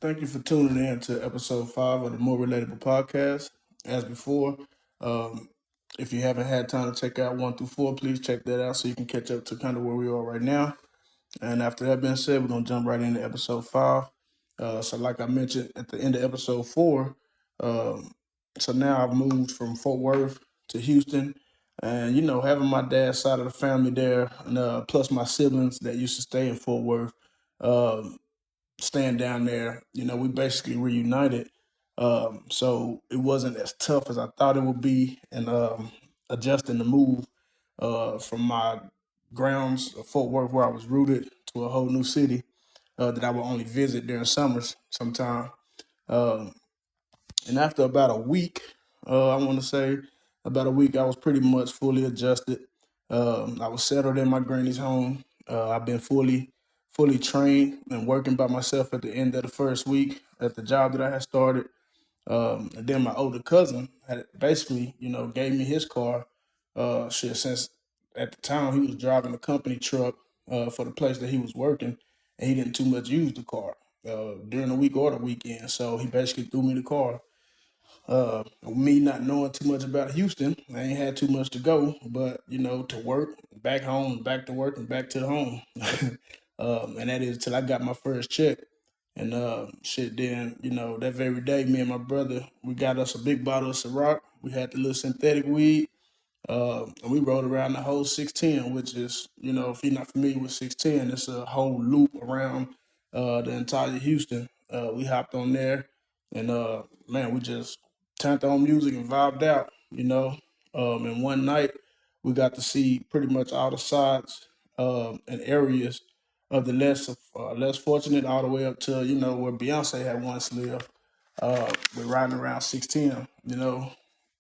Thank you for tuning in to episode 5 of the More Relatable Podcast. As before, um, if you haven't had time to check out 1 through 4, please check that out so you can catch up to kind of where we are right now. And after that being said, we're going to jump right into episode 5. So, like I mentioned at the end of episode 4, um, so now I've moved from Fort Worth to Houston. And, having my dad's side of the family there, and plus my siblings that used to stay in Fort Worth. Um, Staying down there, we basically reunited. So it wasn't as tough as I thought it would be, and adjusting the move from my grounds of Fort Worth, where I was rooted, to a whole new city that I would only visit during summers sometime. Um, and after about a week, I want to say about a week, I was pretty much fully adjusted. I was settled in my granny's home. I've been fully trained and working by myself at the end of the first week at the job that I had started. And then my older cousin had basically, gave me his car. Since at the time he was driving a company truck for the place that he was working, and he didn't too much use the car during the week or the weekend. So he basically threw me the car. Me not knowing too much about Houston, I ain't had too much to go, but to work, back home, back to work, and back to the home. And that is till I got my first check. And then, that very day, me and my brother, we got us a big bottle of Ciroc. We had the little synthetic weed. And we rode around the whole 610, which is, if you're not familiar with 610, it's a whole loop around the entire Houston. We hopped on there, and man, we just turned on music and vibed out, And one night we got to see pretty much all the sides and areas of the less fortunate, all the way up to where Beyonce had once lived. We're riding around 610,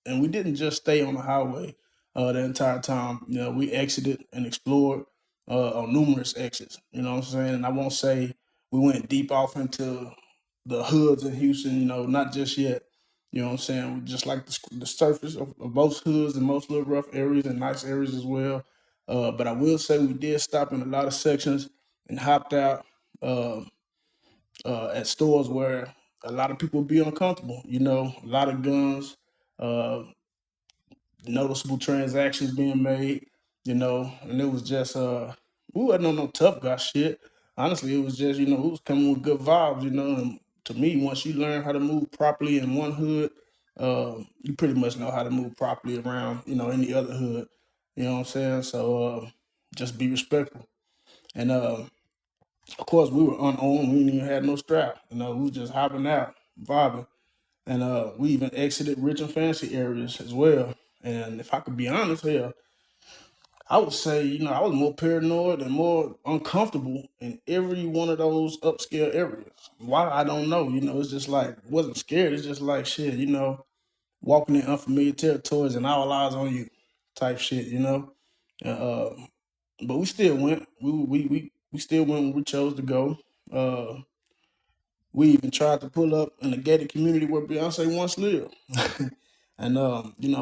and we didn't just stay on the highway the entire time. We exited and explored on numerous exits. You know what I'm saying? And I won't say we went deep off into the hoods in Houston. Not just yet. You know what I'm saying? We just like the surface of most hoods and most little rough areas and nice areas as well. But I will say we did stop in a lot of sections and hopped out at stores where a lot of people be uncomfortable. A lot of guns, uh, noticeable transactions being made, and it was just we wasn't on no tough guy shit. Honestly, it was just, it was coming with good vibes, and to me, once you learn how to move properly in one hood, you pretty much know how to move properly around, any other hood. You know what I'm saying? So just be respectful. And of course we were unarmed, we didn't even have no strap, we was just hopping out, vibing. And we even exited rich and fancy areas as well. And if I could be honest, hell, I would say, I was more paranoid and more uncomfortable in every one of those upscale areas. Why? I don't know. It's just like, wasn't scared. It's just like, shit, walking in unfamiliar territories and all eyes on you type shit. Uh, uh, but we still went. We still went when we chose to go. Uh, we even tried to pull up in the gated community where Beyonce once lived. And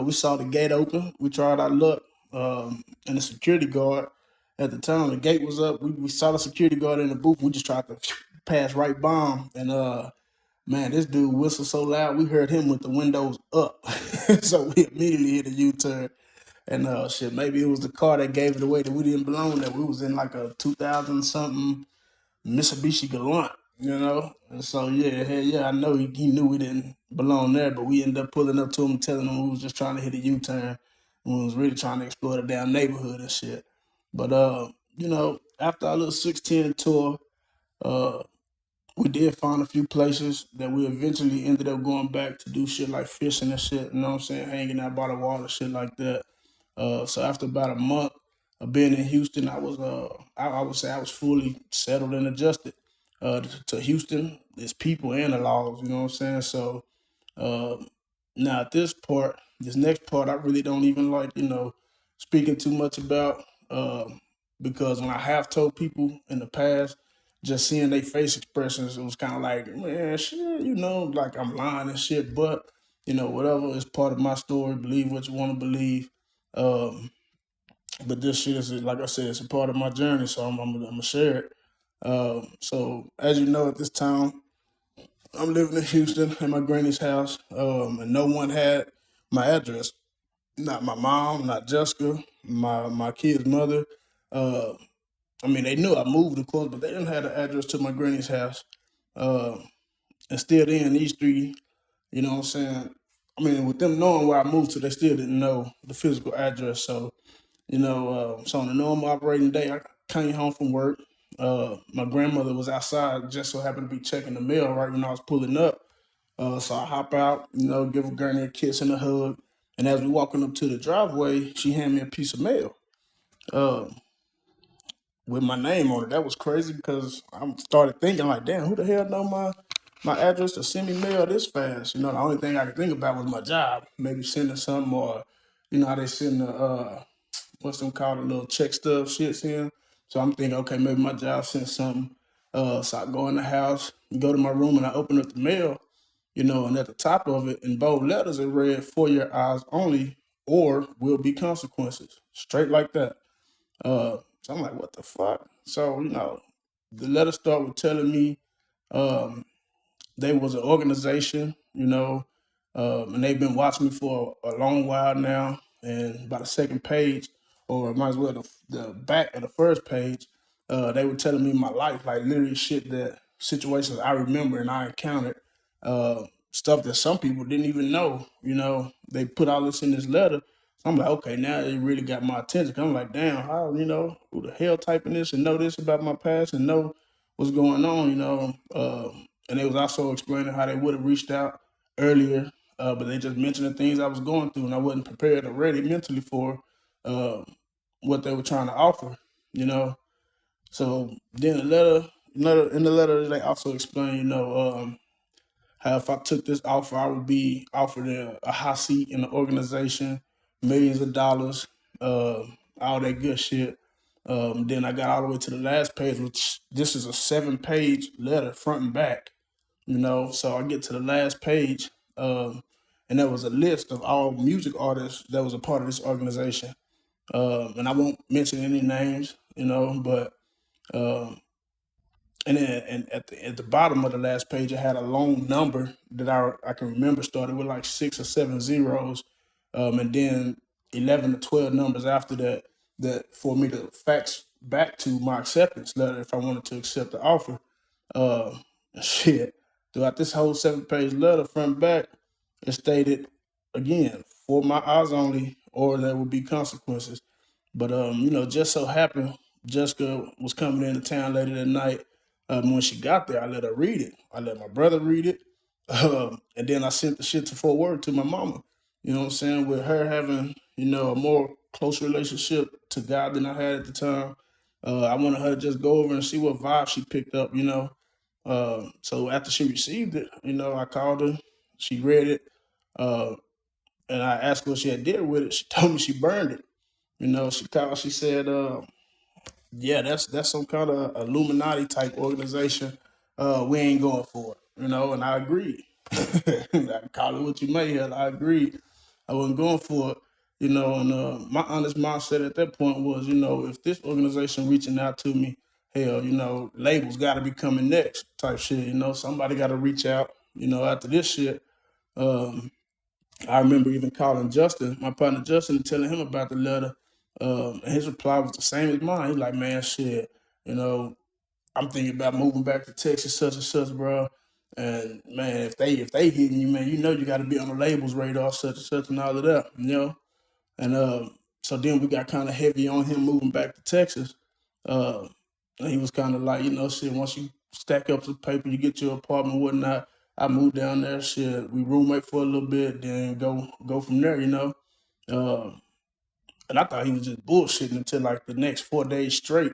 we saw the gate open. We tried our luck. And the security guard at the time, the gate was up. We saw the security guard in the booth. We just tried to pass right by him. And man, this dude whistled so loud, we heard him with the windows up. So we immediately hit a U-turn. And shit, maybe it was the car that gave it away that we didn't belong there. We was in like a 2000 something Mitsubishi Galant, And so yeah, hell yeah, I know he knew we didn't belong there, but we ended up pulling up to him and telling him we was just trying to hit a U-turn. And we was really trying to explore the damn neighborhood and shit. But after our little 610 tour, uh, we did find a few places that we eventually ended up going back to do shit like fishing and shit, you know what I'm saying? Hanging out by the water, shit like that. So after about a month of being in Houston, I would say I was fully settled and adjusted to Houston, its people and the laws, you know what I'm saying? So uh, now at this next part, I really don't even like, speaking too much about, because when I have told people in the past, just seeing their face expressions, it was kind of like, man, shit, like I'm lying and shit. But whatever is part of my story. Believe what you want to believe. Um, but this shit is, like I said, it's a part of my journey, so I'm gonna share it. So as you know, at this time, I'm living in Houston at my granny's house, and no one had my address. Not my mom, not Jessica, my kid's mother. Uh, I mean, they knew I moved, of course, but they didn't have the address to my granny's house. Uh, and still then, these three, you know what I'm saying? I mean, with them knowing where I moved to, they still didn't know the physical address. So, so on a normal operating day, I came home from work. My grandmother was outside, just so happened to be checking the mail right when I was pulling up. So I hop out, give a granny a kiss and a hug. And as we walking up to the driveway, she handed me a piece of mail uh, with my name on it. That was crazy because I started thinking like, damn, who the hell know my address to send me mail this fast? The only thing I could think about was my job, maybe sending something or, how they send the what's them called, the little check stub shits in. So I'm thinking, okay, maybe my job sent something. So I go in the house, go to my room, and I open up the mail, and at the top of it in bold letters it read, "For your eyes only, or will be consequences." Straight like that. So I'm like, what the fuck? So, the letter start with telling me um, they was an organization, and they've been watching me for a long while now. And by the second page, or might as well the back of the first page, they were telling me my life, like literally shit that situations I remember and I encountered, stuff that some people didn't even know. They put all this in this letter. So I'm like, okay, now they really got my attention. I'm like, damn, how, who the hell typing this and know this about my past and know what's going on. And they was also explaining how they would have reached out earlier, but they just mentioned the things I was going through, and I wasn't prepared or ready mentally for uh, what they were trying to offer. You know, so then in the letter, they also explain, how if I took this offer, I would be offered a high seat in the organization, millions of dollars, uh, all that good shit. Then I got all the way to the last page, which this is a 7-page letter, front and back. So I get to the last page, and there was a list of all music artists that was a part of this organization. And I won't mention any names, but um, and then and at the bottom of the last page, it had a long number that I can remember started with like 6 or 7 zeros, and then 11 to 12 numbers after that. That for me to fax back to my acceptance letter if I wanted to accept the offer. Uh, Shit. Throughout this whole 7-page letter, front and back, it stated again, "For my eyes only, or there will be consequences." But just so happened Jessica was coming into town later that night. When she got there, I let her read it. I let my brother read it, and then I sent the shit to Fort Worth to my mama. You know what I'm saying? With her having a more close relationship to God than I had at the time, I wanted her to just go over and see what vibe she picked up. So after she received it, I called her. She read it, uh, and I asked her what she had did with it. She told me she burned it. She called. She said, "Yeah, that's some kind of Illuminati type organization. We ain't going for it." And I agreed. I call it what you may have. I agreed. I wasn't going for it. And my honest mindset at that point was, if this organization reaching out to me, hell, labels got to be coming next type shit. Somebody got to reach out. After this shit. Um, I remember even calling Justin, my partner Justin, and telling him about the letter. And his reply was the same as mine. He's like, "Man, shit, you know, I'm thinking about moving back to Texas, such and such, bro. And man, if they hitting you, man, you got to be on the labels radar, such and such, and all of that. And so then we got kind of heavy on him moving back to Texas. Uh, and he was kind of like, shit, once you stack up some paper, you get your apartment, and whatnot. I moved down there, shit. We roommate for a little bit, then go from there. Uh, and I thought he was just bullshitting until like the next 4 days straight,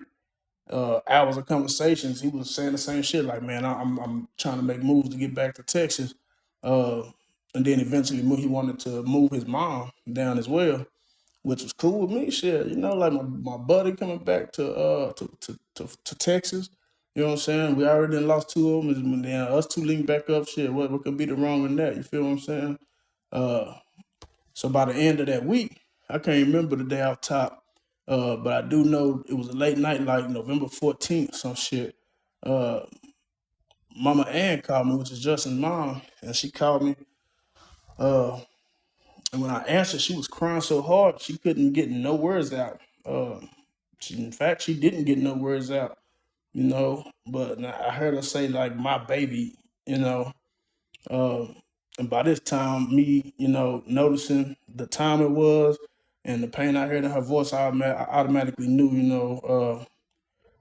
hours of conversations. He was saying the same shit, like, man, I'm trying to make moves to get back to Texas. Uh, and then eventually he wanted to move his mom down as well, which was cool with me. Shit, like my buddy coming back to Texas. You know what I'm saying? We already done lost two of them, and then us two link back up. Shit, what could be the wrong in that? You feel what I'm saying? Uh, so by the end of that week, I can't remember the day off top, but I do know it was a late night, like November 14th, some shit. Uh, Mama Ann called me, which is Justin's mom, and she called me. Uh, and when I answered, she was crying so hard she couldn't get no words out. Uh, in fact, she didn't get no words out, But I heard her say like my baby, you know. Uh, and by this time, me, noticing the time it was and the pain I heard in her voice, I automatically knew,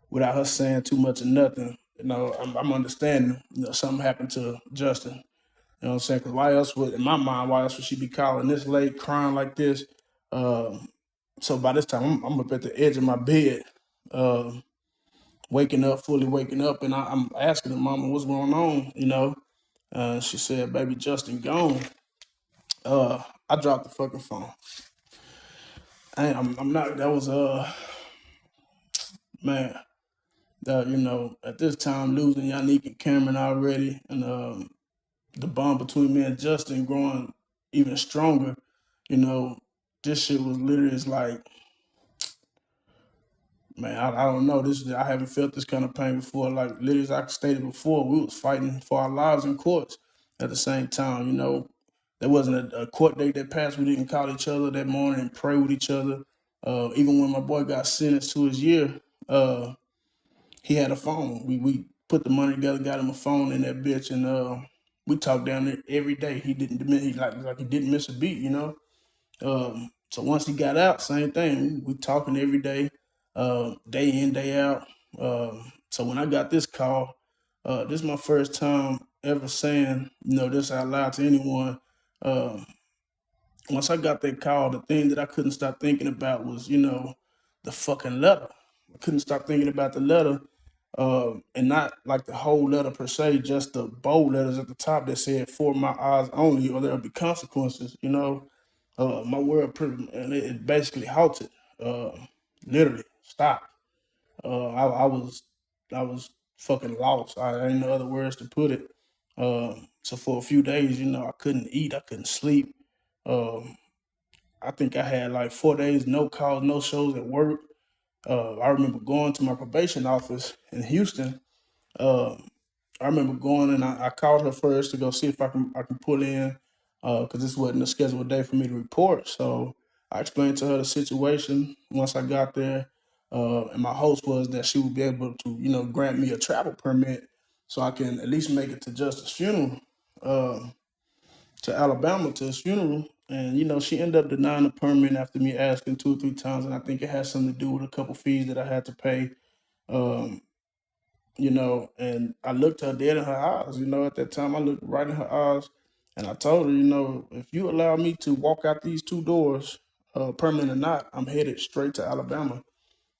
without her saying too much or nothing, I'm understanding, something happened to Justin. You know what I'm saying? Because why else would, in my mind, why else would she be calling this late, crying like this? So by this time, I'm up at the edge of my bed, uh, fully waking up, and I'm asking her, Mama, what's going on? She said, baby, Justin gone. I dropped the fucking phone. I'm not. That was man. At this time, losing Yannick and Cameron already, and the bond between me and Justin growing even stronger. You know, this shit was literally, it's like, man, I don't know. I haven't felt this kind of pain before. Like literally, as I stated before, we was fighting for our lives in courts at the same time. There wasn't a court date that passed. We didn't call each other that morning and pray with each other. Even when my boy got sentenced to his year, he had a phone. We put the money together, got him a phone in that bitch, and we talked down there every day. He didn't he didn't miss a beat. So once he got out, same thing. We talking every day, day in, day out. So when I got this call, this is my first time ever saying, this out loud to anyone. Once I got that call, the thing that I couldn't stop thinking about was, the fucking letter. I couldn't stop thinking about the letter, and not like the whole letter per se, just the bold letters at the top that said "for my eyes only" or there'll be consequences. My world and it basically halted. Literally stopped. I was fucking lost. I ain't no other words to put it. So for a few days, I couldn't eat, I couldn't sleep. Um, I think I had like 4 days, no calls, no shows at work. I remember going to my probation office in Houston. Um, I remember going and I called her first to go see if I can pull in because this wasn't a scheduled day for me to report. So I explained to her the situation once I got there, and my hopes was that she would be able to, grant me a travel permit so I can at least make it to Justice's funeral, uh, to Alabama to his funeral. And she ended up denying the permit after me asking 2 or 3 times, and I think it had something to do with a couple fees that I had to pay. Um, and I looked her dead in her eyes. At that time, I looked right in her eyes, and I told her, if you allow me to walk out these two doors, permanent or not, I'm headed straight to Alabama.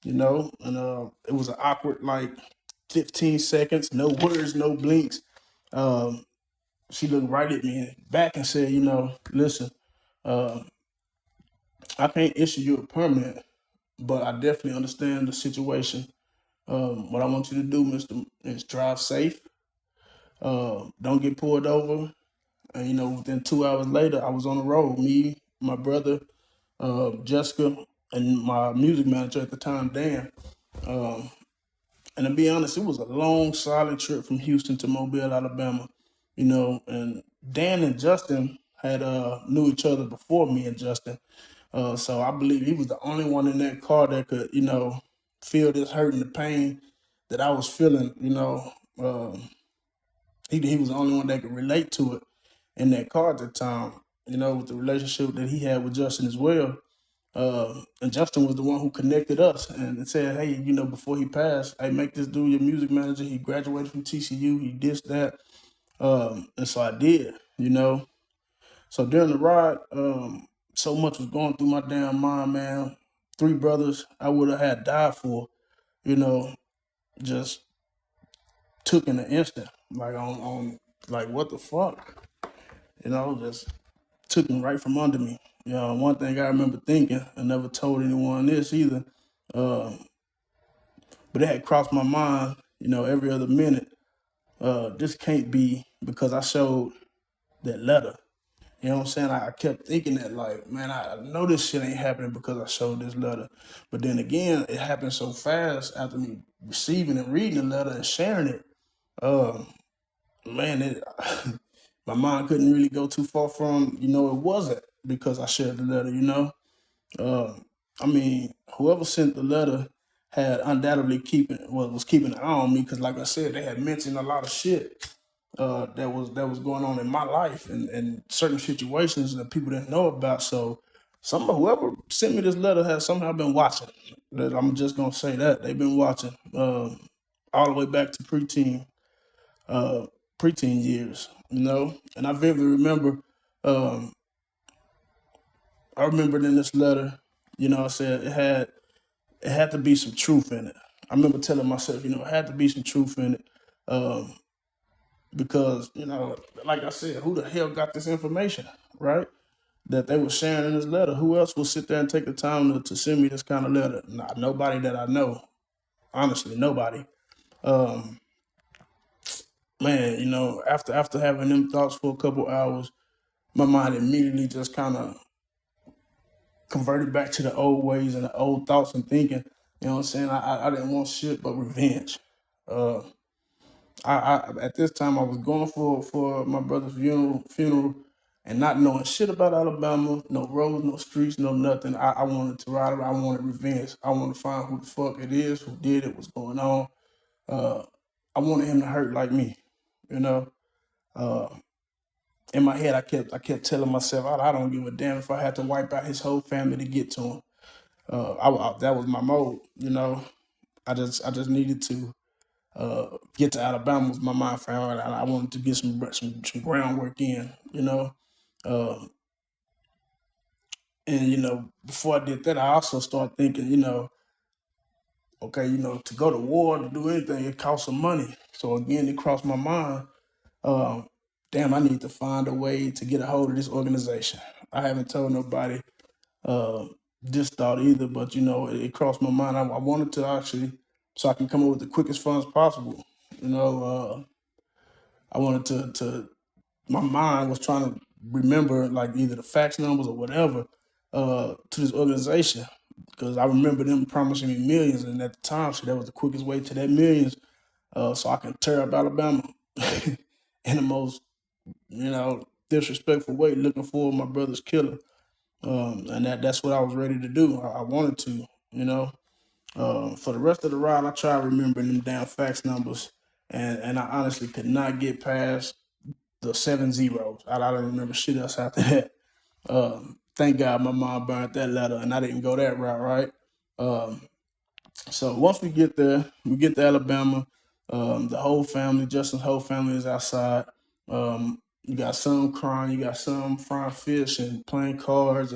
And it was an awkward like 15 seconds, no words, no blinks. Um, she looked right at me and back and said, listen, uh, I can't issue you a permit, but I definitely understand the situation. What I want you to do, Mister, is drive safe. Don't get pulled over. And within 2 hours later, I was on the road. Me, my brother, Jessica, and my music manager at the time, Dan. Um, and to be honest, it was a long, solid trip from Houston to Mobile, Alabama. And Dan and Justin had knew each other before me and Justin. So I believe he was the only one in that car that could, feel this hurt and the pain that I was feeling. He was the only one that could relate to it in that car at the time, with the relationship that he had with Justin as well. And Justin was the one who connected us and said, hey, before he passed, hey, make this dude your music manager. He graduated from TCU. He did that. And so I did, So during the ride, so much was going through my damn mind, man. 3 brothers I would have had died for, you know, just took in an instant. Like on like what the fuck? Just took them right from under me. One thing I remember thinking, I never told anyone this either, uh, but it had crossed my mind, every other minute. This can't be because I showed that letter. You know what I'm saying? I kept thinking that, like, man, I know this shit ain't happening because I showed this letter. But then again, it happened so fast after me receiving and reading the letter and sharing it. Um, man, my mind couldn't really go too far from, it wasn't because I shared the letter, Uh, I mean, whoever sent the letter had undoubtedly was keeping an eye on me because, like I said, they had mentioned a lot of shit that was going on in my life and certain situations that people didn't know about. So, whoever sent me this letter has somehow been watching. I'm just gonna say that they've been watching all the way back to uh, preteen years, And I vividly remember, um, I remembered in this letter, I said it had to be some truth in it. I remember telling myself, it had to be some truth in it, um, because like I said, who the hell got this information, right? That they were sharing in this letter. Who else will sit there and take the time to send me this kind of letter? Not nobody that I know. Honestly, nobody. Um, Man, after having them thoughts for a couple hours, my mind immediately just kind of converted back to the old ways and the old thoughts and thinking. You know what I'm saying? I didn't want shit but revenge. Uh, I at this time I was going for my brother's funeral and not knowing shit about Alabama, no roads, no streets, no nothing. I wanted to ride around. I wanted revenge. I wanted to find who the fuck it is, who did it, what's going on. Uh, I wanted him to hurt like me, you know. Uh, in my head, I kept telling myself, I don't give a damn if I had to wipe out his whole family to get to him. That was my mode, I just needed to get to Alabama with my mind frame. I wanted to get some groundwork in, Um, and before I did that, I also started thinking, okay, to go to war to do anything, it costs some money. So again, it crossed my mind. Um, Damn, I need to find a way to get a hold of this organization. I haven't told nobody this thought either, but it crossed my mind. I wanted to actually, so I can come up with the quickest funds possible. You know, I wanted to. My mind was trying to remember like either the fax numbers or whatever to this organization because I remember them promising me millions, and at the time, so that was the quickest way to that millions, so I can tear up Alabama in the most disrespectful way, looking for my brother's killer. And that's what I was ready to do. I wanted to, you know. For the rest of the ride, I tried remembering them damn fax numbers, and I honestly could not get past the 7 zeros. I don't remember shit else after that. Thank God my mom burned that letter, and I didn't go that route, right? Um, so once we get there, we get to Alabama. The whole family, Justin's whole family is outside. You got some crying, you got some frying fish and playing cards,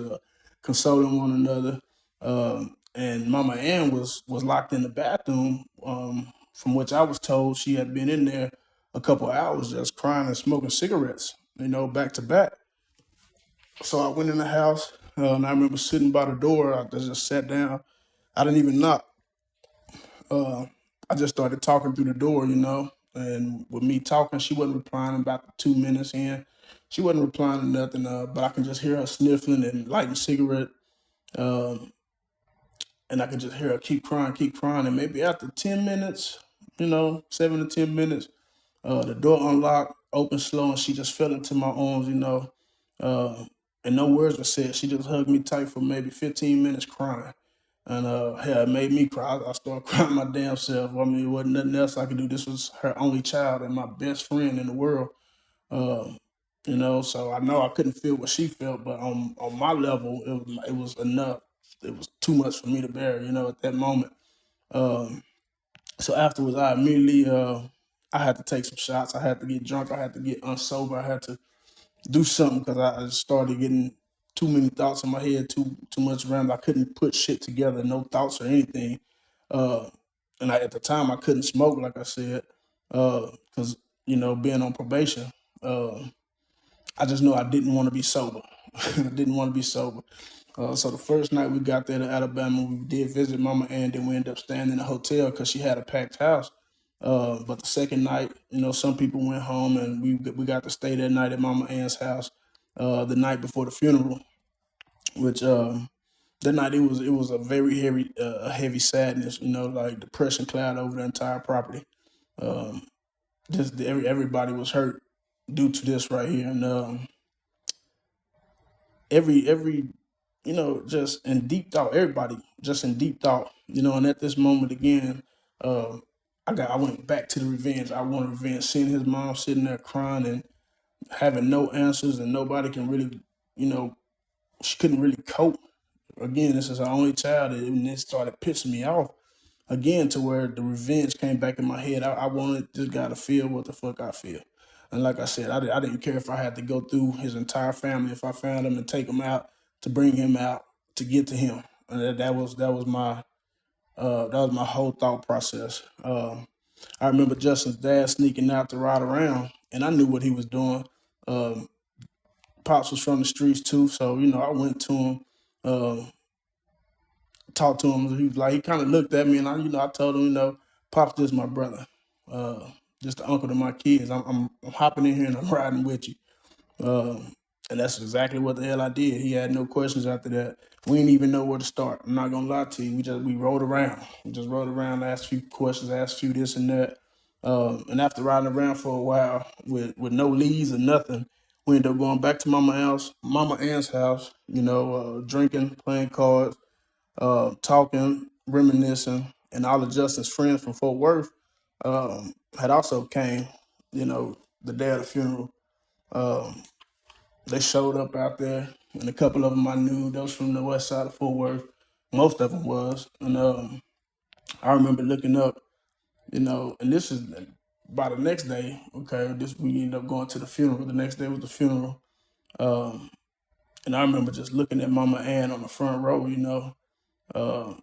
consoling one another. And Mama Ann was locked in the bathroom, from which I was told she had been in there a couple hours just crying and smoking cigarettes, back to back. So I went in the house, and I remember sitting by the door. I just sat down. I didn't even knock. uh, I just started talking through the door, and with me talking, she wasn't replying. About 2 minutes in, she wasn't replying to nothing, but I can just hear her sniffling and lighting a cigarette, um, and I can just hear her keep crying, and maybe after 10 minutes, 7 to 10 minutes, the door unlocked, opened slow, and she just fell into my arms, uh, and no words were said. She just hugged me tight for maybe 15 minutes, crying. And hell, it made me cry. I started crying my damn self. I mean, it wasn't nothing else I could do. This was her only child and my best friend in the world. Um, so I know I couldn't feel what she felt, but on my level, it was enough. It was too much for me to bear, at that moment. Um, so afterwards, I had to take some shots. I had to get drunk. I had to get unsober. I had to do something because I just started getting too many thoughts in my head, too much around. I couldn't put shit together, no thoughts or anything. Uh, and at the time, I couldn't smoke, like I said, because being on probation, uh, I just knew I didn't want to be sober. I didn't want to be sober. So the first night we got there to Alabama, we did visit Mama Ann. Then we ended up staying in a hotel because she had a packed house. But the second night, some people went home, and we got to stay that night at Mama Ann's house. The night before the funeral, which that night it was a very heavy sadness, like depression cloud over the entire property. Um, just everybody was hurt due to this right here, and every just in deep thought, everybody just in deep thought, and at this moment again, um, I went back to the revenge. I wanted revenge, seeing his mom sitting there crying and having no answers, and nobody can really, you know, she couldn't really cope. Again, this is her only child, and it started pissing me off again to where the revenge came back in my head. I wanted this guy to feel what the fuck I feel. And like I said, I didn't care if I had to go through his entire family, if I found him and take him out, to bring him out, to get to him. And that was my whole thought process. I remember Justin's dad sneaking out to ride around, and I knew what he was doing. Um, Pops was from the streets too, so I went to him, um, talked to him. He was like, he kind of looked at me, and I told him, Pops, this is my brother, uh, just the uncle to my kids. I'm hopping in here and I'm riding with you. Um, and that's exactly what the hell I did. He had no questions after that. We didn't even know where to start. I'm not gonna lie to you. We rode around. We just rode around, asked a few questions, asked a few this and that. And after riding around for a while with no leads or nothing, we ended up going back to Mama Ann's house. Drinking, playing cards, talking, reminiscing, and all of Justin's friends from Fort Worth had also came. The day of the funeral. Um, they showed up out there, and a couple of them I knew. Those from the west side of Fort Worth. Most of them was, and I remember looking up, and this is by the next day. Okay, this we ended up going to the funeral. The next day was the funeral, um, and I remember just looking at Mama Ann on the front row. Uh,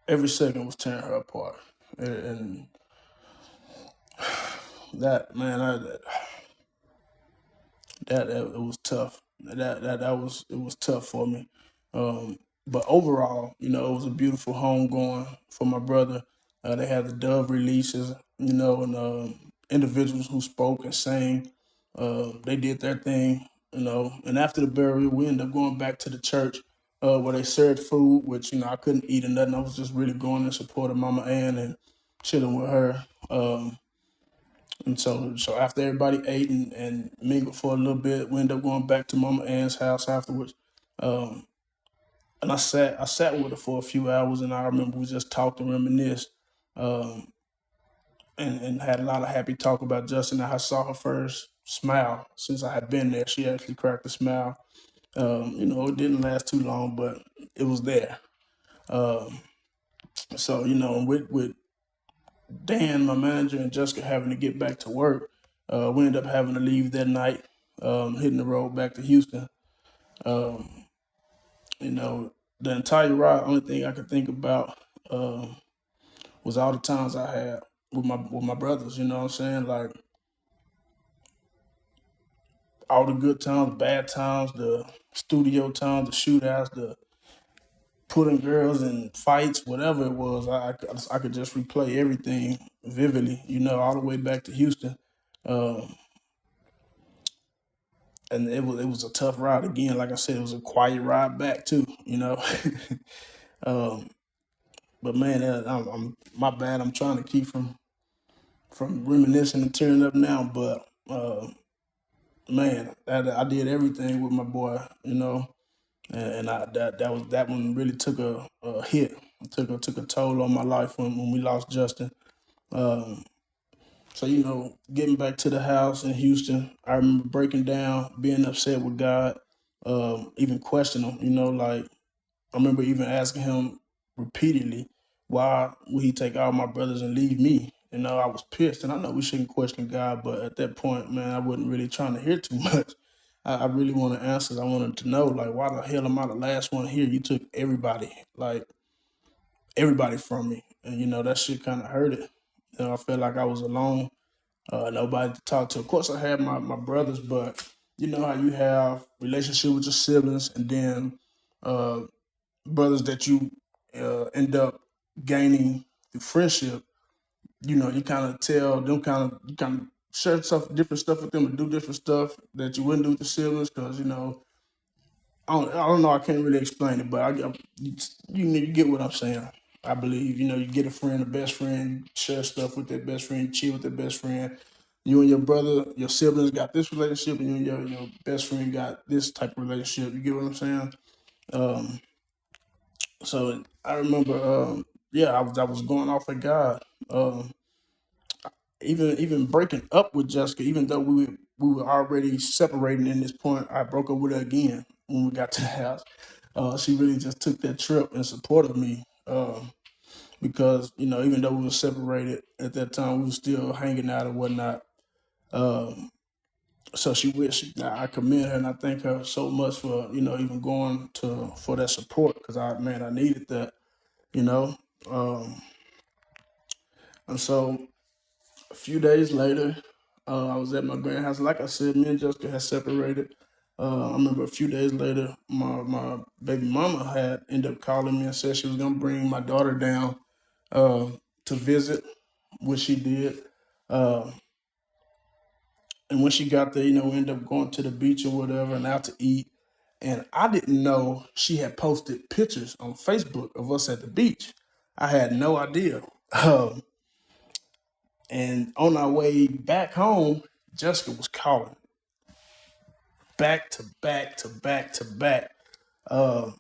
every second was tearing her apart, and that man, that it was tough. It was tough for me. But overall, it was a beautiful home going for my brother. They had the dove releases, and individuals who spoke and sang. They did their thing, And after the burial, we ended up going back to the church where they served food, which I couldn't eat or nothing. I was just really going in support of Mama Ann and chilling with her. And so after everybody ate and mingled for a little bit, we ended up going back to Mama Ann's house afterwards. Um, and I sat with her for a few hours, and I remember we just talked and reminisced, um, and had a lot of happy talk about Justin. I saw her first smile since I had been there. She actually cracked a smile. It didn't last too long, but it was there. Um, so with Dan, my manager, and Jessica having to get back to work, we ended up having to leave that night, hitting the road back to Houston. Um, the entire ride, only thing I could think about was all the times I had with my brothers. You know what I'm saying? Like all the good times, bad times, the studio times, the shootouts, the putting girls in fights, whatever it was. I could just replay everything vividly. All the way back to Houston. Um, and it was a tough ride again. Like I said, it was a quiet ride back too. um, but man, I'm my bad. I'm trying to keep from reminiscing and tearing up now. But man, I did everything with my boy. And that one really took a hit. It took a toll on my life when we lost Justin. Um, so getting back to the house in Houston, I remember breaking down, being upset with God, even questioning him. Like I remember even asking him repeatedly, why would he take all my brothers and leave me? I was pissed, and I know we shouldn't question God, but at that point, man, I wasn't really trying to hear too much. I really wanted answers. I wanted to know, like, why the hell am I the last one here? You took everybody from me, and that shit kind of hurt it. I felt like I was alone, nobody to talk to. Of course, I had my brothers, but you know how you have relationship with your siblings, and then uh, brothers that you end up gaining through friendship. You kind of tell them, you kind of share different stuff with them, and do different stuff that you wouldn't do with your siblings, because I don't know. I can't really explain it, but you get what I'm saying. I believe you get a friend, a best friend, share stuff with that best friend, chill with that best friend. you and your brother, your siblings got this relationship, and you and your best friend got this type of relationship. You get what I'm saying? Um, so I remember, yeah, I was going off at God. Um, even breaking up with Jessica, even though we were already separating in this point, I broke up with her again when we got to the house. She really just took that trip in support of me. Because even though we were separated at that time, we were still hanging out and whatnot. Um, so I commend her and I thank her so much for even going to for that support because I needed that. You know, um, and so a few days later, I was at my grandhouse. Like I said, me and Jessica had separated. I remember a few days later, my baby mama had ended up calling me and said she was gonna bring my daughter down uh, to visit, which she did. Uh, and when she got there, we ended up going to the beach or whatever and out to eat. And I didn't know she had posted pictures on Facebook of us at the beach. I had no idea. Um, and on our way back home, Jessica was calling back to back to back to back. Uh,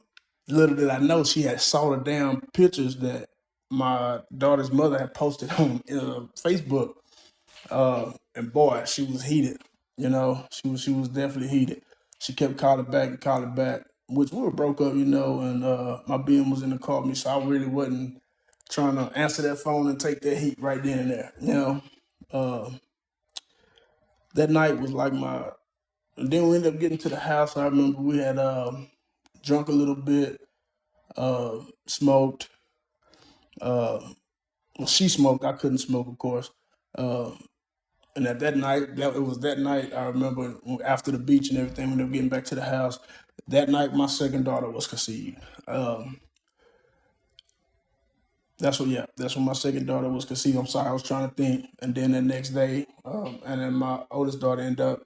little did I know she had saw the damn pictures that my daughter's mother had posted on Facebook. And boy, she was heated. She was definitely heated. She kept calling back, which we were broke up, and my BM was in the car with me, so I really wasn't trying to answer that phone and take that heat right then and there. Uh, that night was like my. And then we ended up getting to the house. I remember we had drunk a little bit, smoked. Uh, well, she smoked. I couldn't smoke, of course. Uh, And at that night, it was that night. I remember after the beach and everything, when they were getting back to the house. That night, my second daughter was conceived. That's when my second daughter was conceived. I'm sorry, I was trying to think. And then the next day, and then my oldest daughter ended up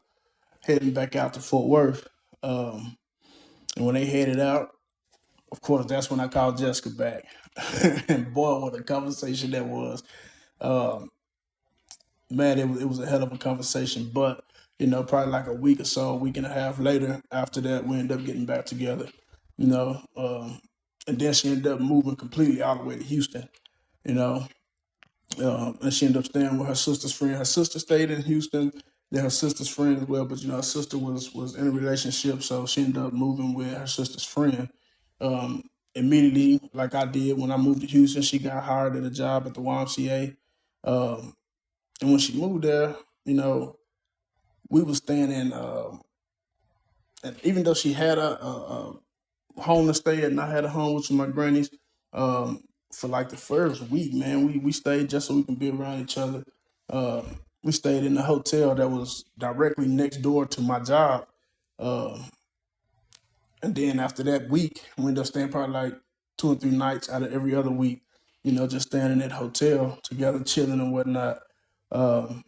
heading back out to Fort Worth. Um, and when they headed out, of course, that's when I called Jessica back. And boy, what a conversation that was. Um, man, it was a hell of a conversation. But probably like a week or so, a week and a half later, after that, we ended up getting back together. You know, and then she ended up moving completely all the way to Houston. You know, and she ended up staying with her sister's friend. Her sister stayed in Houston. Then her sister's friend as well. But her sister was in a relationship, so she ended up moving with her sister's friend. Um, Immediately, like I did when I moved to Houston, she got hired at a job at the YMCA. Um, and when she moved there, you know, we was staying in, and even though she had a home to stay at, and I had a home with my grannies, for like the first week, man, we stayed just so we can be around each other. We stayed in a hotel that was directly next door to my job. Um, and then after that week, we ended up staying probably like 2 or 3 nights out of every other week, just staying in that hotel together, chilling and whatnot. Um,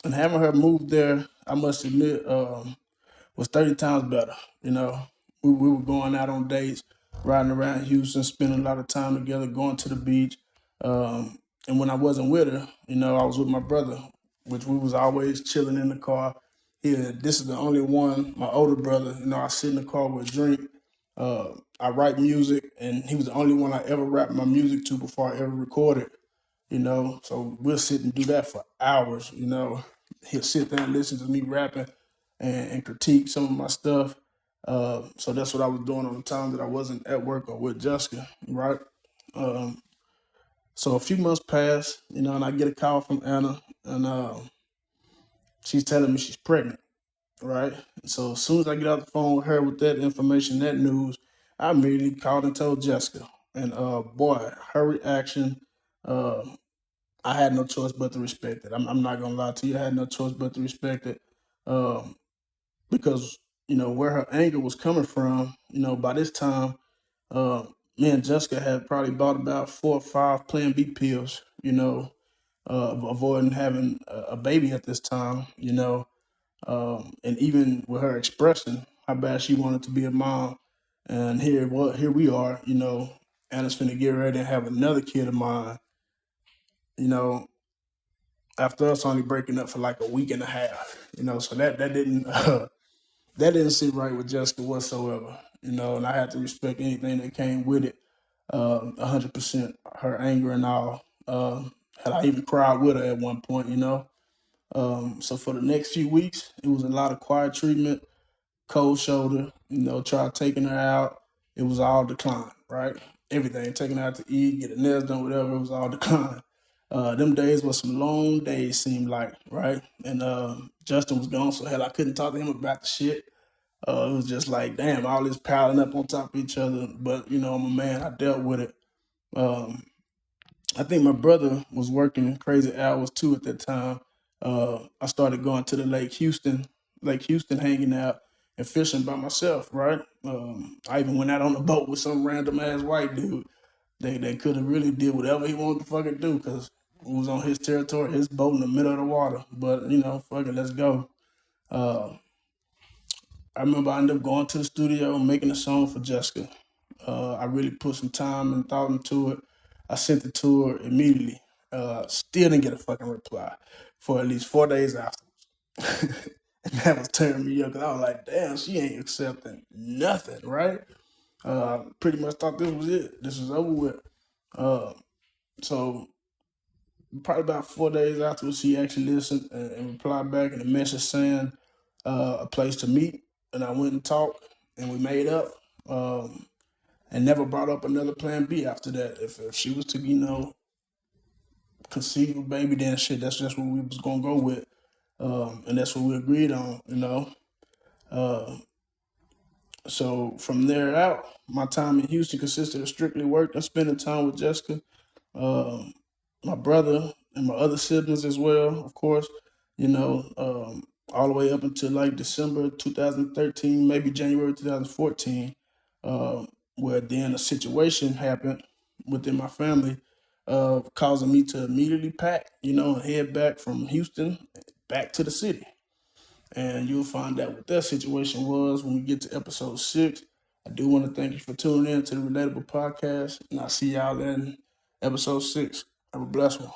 and having her move there, I must admit, was 30 times better. You know, we were going out on dates, riding around Houston, spending a lot of time together, going to the beach. And when I wasn't with her, I was with my brother, which we was always chilling in the car. Yeah, this is the only one, my older brother, I sit in the car with a drink. I write music, and he was the only one I ever rapped my music to before I ever recorded. So we'll sit and do that for hours. He'll sit there and listen to me rapping and critique some of my stuff. So that's what I was doing on the time that I wasn't at work or with Jessica, right? Um, so a few months passed, and I get a call from Anna, and she's telling me she's pregnant, right? So as soon as I get off the phone with her with that information, that news, I immediately called and told Jessica. And boy, her reaction, uh, I had no choice but to respect it. I'm not gonna lie to you. I had no choice but to respect it, um, because where her anger was coming from. By this time, uh, me and Jessica had probably bought about 4 or 5 Plan B pills. Avoiding having a baby at this time. And even with her expressing how bad she wanted to be a mom, and here we are. Anna's finna get ready to have another kid of mine. You know, after us only breaking up for like a week and a half, so that didn't that didn't sit right with Jessica whatsoever, and I had to respect anything that came with it, 100%, her anger and all. Hell, I even cried with her at one point. So for the next few weeks, it was a lot of quiet treatment, cold shoulder, tried taking her out. It was all decline, right? Everything, taking her out to eat, get her nails done, whatever, it was all decline. Them days were some long days, seemed like, right? And Justin was gone, so hell, I couldn't talk to him about the shit. It was just like, damn, all this piling up on top of each other. But, I'm a man, I dealt with it. Um, I think my brother was working crazy hours too at that time. I started going to the Lake Houston, hanging out and fishing by myself. Right. I even went out on a boat with some random ass white dude. They could have really did whatever he wanted to fucking do because it was on his territory, his boat in the middle of the water. But fuck it, let's go. Uh, I remember I ended up going to the studio and making a song for Jessica. I really put some time and thought into it. I sent it to her immediately. Still didn't get a fucking reply for at least 4 days afterwards. And that was tearing me up because I was like, damn, she ain't accepting nothing, right? Pretty much thought this was it. This was over with. So probably about 4 days afterwards, she actually listened and replied back in a message saying a place to meet. And I went and talked and we made up. And never brought up another plan B after that. If she was to, conceive a baby, then shit, that's just what we was gonna go with. And that's what we agreed on. Uh, so from there out, my time in Houston consisted of strictly work and spending time with Jessica, um, my brother, and my other siblings as well, of course, all the way up until like December 2013, maybe January 2014, where then a situation happened within my family, causing me to immediately pack, and head back from Houston back to the city. And you'll find out what that situation was when we get to episode 6. I do want to thank you for tuning in to the Relatable Podcast, and I'll see y'all in episode 6. Have a blessed one.